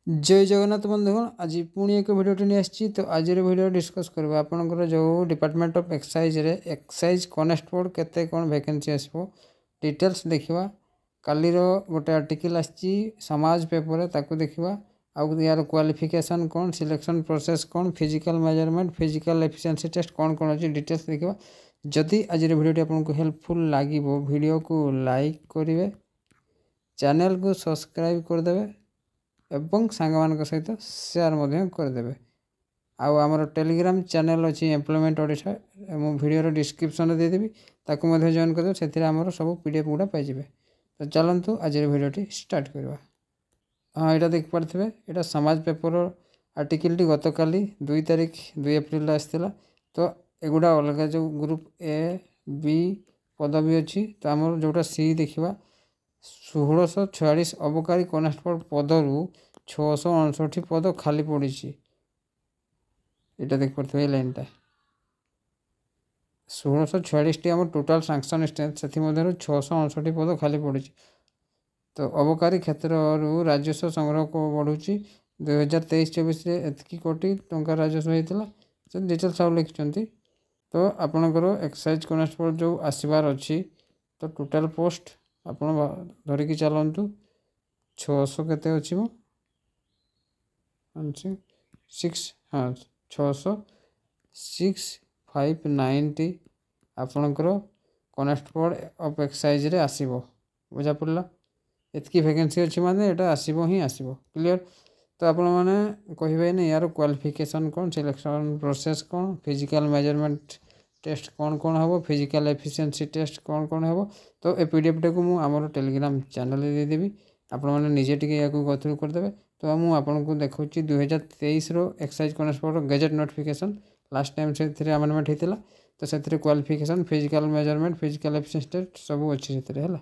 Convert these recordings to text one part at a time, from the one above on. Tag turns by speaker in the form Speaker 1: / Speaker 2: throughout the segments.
Speaker 1: जय जगन्नाथ बंधुगण आज पुणी एक भिडियो नहीं आसी तो आज भिडियो डिस्कस करवा आपंकर जो डिपार्टमेंट ऑफ एक्साइज रे एक्साइज कनेस्टेबल केते कौन वैकेंसी आसो डिटेल्स देखा कालीर गोटे आर्टिकल आसी समाज पेपर ताकू देखा आउ यार क्वालिफिकेशन कौन सिलेक्शन प्रोसेस कौन physical measurement physical efficiency test कौन कौन अच्छी डिटेल्स देखा जदि आज भिडियो आपको हेल्पफुल लगे वीडियो को लाइक करेंगे चैनल को सब्सक्राइब करदे एवं सांग सहित सेयार करदे आउ आमर टेलीग्राम चैनल अच्छी एम्प्लॉयमेंट ओडिशा मु वीडियो डिस्क्रिप्शन देदेवी ताकू जॉइन करदे से आमर सब पीडीएफ गुड़ा पाइबे। तो चलतु आज भिडियो स्टार्ट करवा। हाँ यहाँ देख पारे यहाँ समाज पेपर आर्टिकल टी गत काली 2 तारिख 2 एप्रिल आसाला। तो एगुड़ा अलग जो ग्रुप ए बी पदवी अच्छी तो आमर जोटा सी देखा 1646 अबकारी कनेस्टेबल पदरु 659 पद खाली पड़ी। यहाँ देख पारे लाइनटा 1646 टी आम टोटाल सांक्शन स्ट्रेंथ से 659 पद खाली पड़ी। तो अबकारी क्षेत्र राजस्व संग्रह को बढ़ुची 2023-24 एतकी कोटी टंका राजस्व होता से डिटेल्स आउ लिखिं। तो आपणकर एक्साइज कनेस्टेबल जो आसबार अच्छी तो टोटाल पोस्ट आप धरिकी चलतु 600 केते अच्छी मो 6 हाँ 6,659 आपणकर कनेस्टेबल ऑफ एक्साइज रे आसीबो बुझा पड़ला। एतकी वैकेंसी अच्छी माने एटा आसीबो ही आसीबो क्लियर। तो आपण माने कहिबे नै यार क्वालिफिकेशन कौन सिलेक्शन प्रोसेस कौन फिजिकल मेजरमेंट टेस्ट कौन कौन हम फिजिकल एफिशिएंसी टेस्ट कौन कौन हम। तो ए पीडीएफ टा को मु आमर टेलीग्राम चैनल दे देबी आपण माने निजे टिके याकू गथरू कर देबे। तो मु आपन को देखौची 2023 रो excise constable gazette notification last time से थ्री अमेंडमेंट हेतिला। तो से qualification physical measurement physical efficiency test सब अच्छी से हैला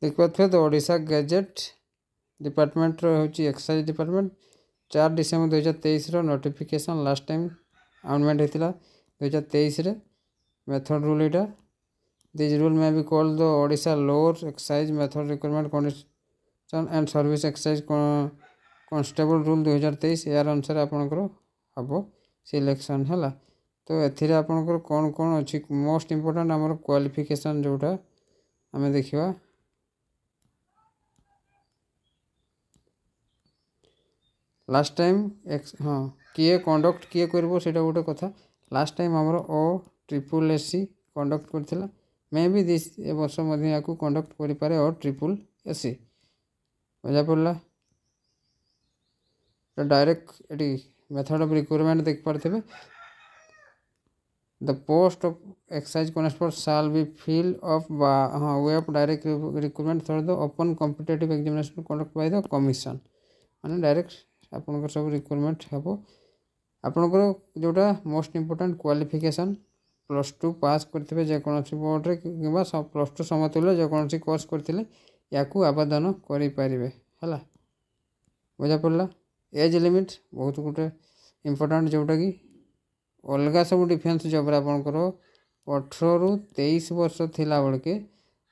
Speaker 1: देख पारे। तो ओडिशा गजेट डिपार्टमेंट रोची एक्साइज डिपार्टमेंट 4 डिसेम्बर 2023 रो नोटिफिकेशन लास्ट टाइम अमेंडमेंट हेतिला 2023 रे मेथड रूल इटा this rule may be called the Odisha lower excise method recruitment condition and service excise constable rule 2023 यार अनुसार आपनकर हम सिलेक्शन है। तो एथिरे आपनकर कौन कौन अच्छी मोस्ट इम्पोर्टेंट आमर क्वालिफिकेशन जोटा आम देखा लास्ट टाइम हाँ किए कंडक्ट किए कर गोटे कथा लास्ट टाइम आमर OSSC कंडक्ट करथिला मे भी दिस ए वर्ष या कंडक्ट करें OSSC बुझा पड़ा। तो डायरेक्ट ये मेथड ऑफ रिक्वायरमेंट देख पारे the post of excise constable shall be fill of हाँ way of direct recruitment through the open competitive examination conduct by the commission माने डायरेक्ट आपनकर सब रिक्वायरमेंट हम आपनकर जोटा मोस्ट इम्पोर्टेंट क्वालिफिकेशन +2 पास करते जेकोसी बोर्ड रे कि +2 समतुल्य जेकोसी कोर्स करते या आवेदन करें है बुझा पड़ा। एज लिमिट बहुत गोटे इम्पोर्टेंट जोटा कि अलग सब डिफेन्स जॉब आपंकर 18 ରୁ 23 वर्ष थिला बेलके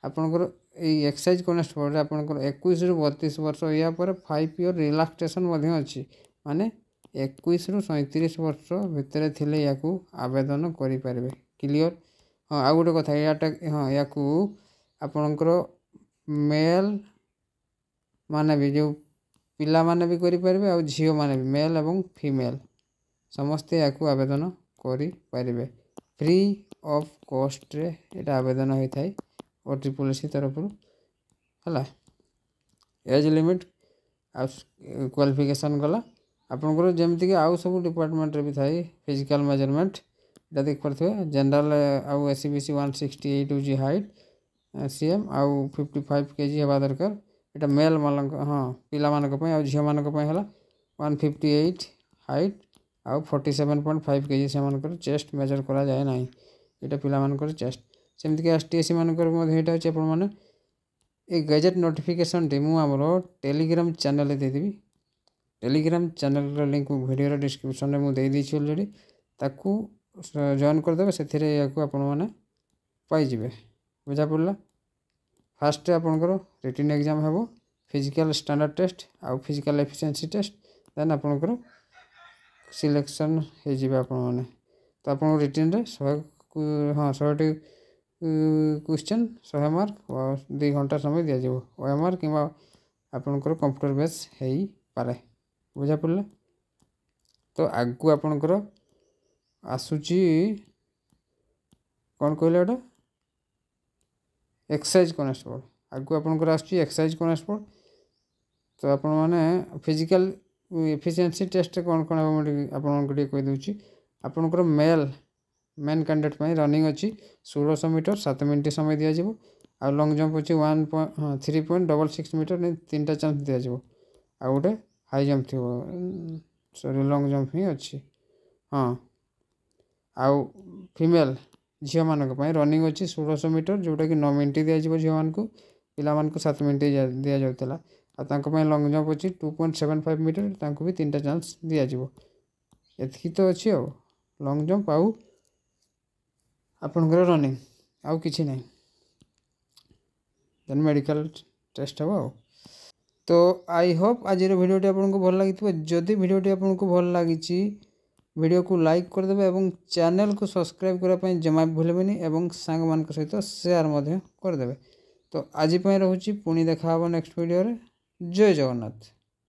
Speaker 1: आपंकर एक्साइज कनेस्टेबल आपंकर 21 ରୁ 32 वर्ष या पर 5 ईयर रिलैक्सेशन अच्छी माने 21 ରୁ 37 वर्ष भितर थिले या आवेदन करें क्लियर। हाँ आ गोटे कथा याटा हाँ या आपणकर मेल माने भी जो पिला माने भी करें आ झील माने भी मेल एवं फीमेल समस्ते या आवेदन करें फ्री ऑफ कॉस्ट रे एटा आवेदन होता है OSSC तरफ है। एज लिमिट क्वालिफिकेशन गला आपंकर जमीक आउ सब डिपार्टमेंट भी थाए फिजिकल मेजरमेंट यहाँ देख पारे जनरल आउ SCBC 168 हूँ हाइट cm आउ 55 kg हवा दरकार यहाँ मेल मान हाँ पिला मानी झील मान 158 हाइट आउ 47.5 kg से चेस्ट मेजर करा जाए ना यहाँ पिला चेस्ट सेमती STSC मानक ये गजेट नोटिफिकेशन टी मुझे टेलीग्राम चैनल देदेवी Telegram channel link video description में मुझे देदेवी अलरेडी ताकू जॉइन करदे से आपने पाइबे बुझा पड़ा। फास्ट आपंकर रिटन एग्जाम हम फिजिकल स्टैंडर्ड टेस्ट आउ फिजिकल एफिशिएंसी टेस्ट देन आपनकर सिलेक्शन हो जिवे आपण माने तो आपन रिटन रे 100 क्वेश्चन 100 मार्क और 2 घंटा समय दिया जाबो ओएमआर किबा आपनकर कंप्यूटर बेस हेई पारे बुझा पड़ले तो आगु आपनकर आसुची कौन कहले ओटा एक्सरसाइज कॉन्स्टेबल आगु आपनकर आसुची एक्सरसाइज कॉन्स्टेबल तो आपण माने फिजिकल एफिशिएंसी टेस्ट कौन कौन आपन कह दूची आपनकर मेन कैंडिडेट में रनिंग अच्छी 1600 मीटर 7 मिनट समय दि जाव आ लंग जंप अच्छी 3.66 मीटर नहीं 3टा चांस दि जाव आ गोटे हाई जंप थी सॉरी लंग जंप ही अच्छी हाँ आउ फीमेल झील मान रनिंग अच्छी 1600 मीटर जोटा कि 9 मिनट दि जाव झील मान को 7 मिनट दि जाता आ लंग जंप अच्छी 2.75 मीटर भी 3टा चांस दि जाव एति तो अच्छी आ लंग जंप आउ आपनकर रनिंग आउ किछि नहीं देन मेडिकल टेस्ट हम आ तो आई होप आज भिडियोटी आपको भल लगी जदि भिडियोटी आपको भल लगी वीडियो को लाइक करदे और चैनल को सब्सक्राइब करने जमा भूलें और सांग मान सहित शेयर करदे तो आज रोचे पुणी देखा नेक्स्ट वीडियो रे जय जगन्नाथ।